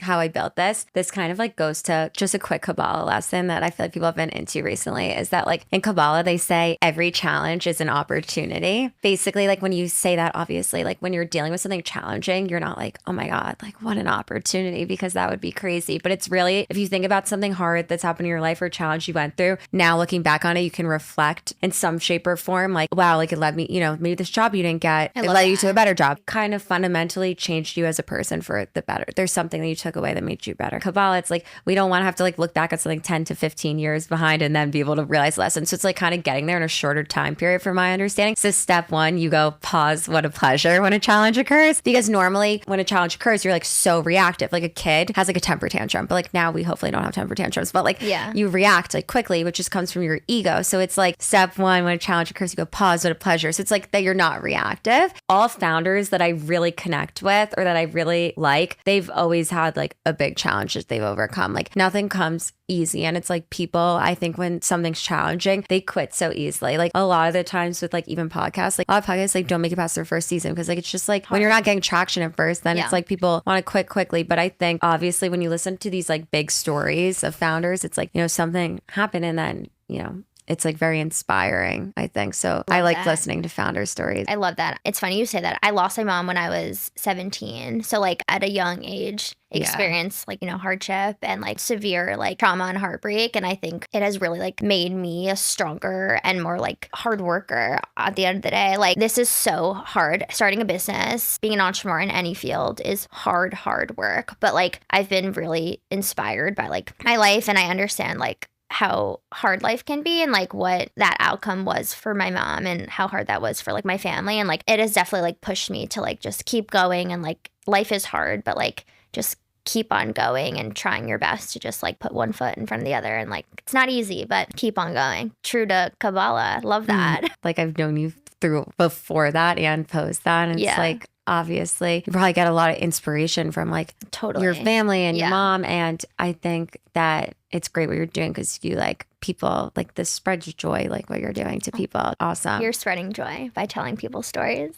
how I built this kind of like goes to just a quick Kabbalah lesson that I feel like people have been into recently, is that like in Kabbalah, they say every challenge is an opportunity. Basically, like when you say that, obviously, like when you're dealing with something challenging, you're not like, oh my God, like what an opportunity, because that would be crazy. But it's really, if you think about something hard that's happened in your life or a challenge you went through, now looking back on it, you can reflect in some shape or form, like, wow, like it led me, maybe this job you didn't get, it led you to a better job, kind of fundamentally changed you as a person for the better. There's something that you took away that made you better. Kabbalah, it's like, we don't want to have to like look back at something 10 to 15 years behind and then be able to realize lessons. So it's like kind of getting there in a shorter time period from my understanding. So step one, you go pause, what a pleasure when a challenge occurs. Because normally when a challenge occurs, you're like so reactive. Like a kid has like a temper tantrum, but like now we hopefully don't have temper tantrums, but like you react like quickly, which just comes from your ego. So it's like step one, when a challenge occurs, you go pause, what a pleasure. So it's like that you're not reactive. All founders that I really connect with or that I really like, they've always had like a big challenge that they've overcome. Like nothing comes easy. And it's like people, I think when something's challenging, they quit so easily. Like a lot of the times with like even podcasts, like a lot of podcasts like don't make it past their first season because like it's just like when you're not getting traction at first, then it's like people want to quit quickly. But I think obviously when you listen to these like big stories of founders, it's like, something happened and then, it's like very inspiring, I think. So I like listening to founder stories. I love that. It's funny you say that. I lost my mom when I was 17. So like at a young age, experienced like, hardship and like severe like trauma and heartbreak. And I think it has really like made me a stronger and more like hard worker at the end of the day. Like this is so hard. Starting a business, being an entrepreneur in any field is hard work. But like I've been really inspired by like my life, and I understand like how hard life can be and like what that outcome was for my mom and how hard that was for like my family. And like it has definitely like pushed me to like just keep going, and like life is hard, but like just keep on going and trying your best to just like put one foot in front of the other. And like it's not easy, but keep on going. True to Kabbalah. Love that. Like I've known you through before that and post that, and it's like obviously you probably get a lot of inspiration from like your family and your mom. And I think that it's great what you're doing because you like people, like this spreads joy, like what you're doing to people. Awesome. You're spreading joy by telling people stories.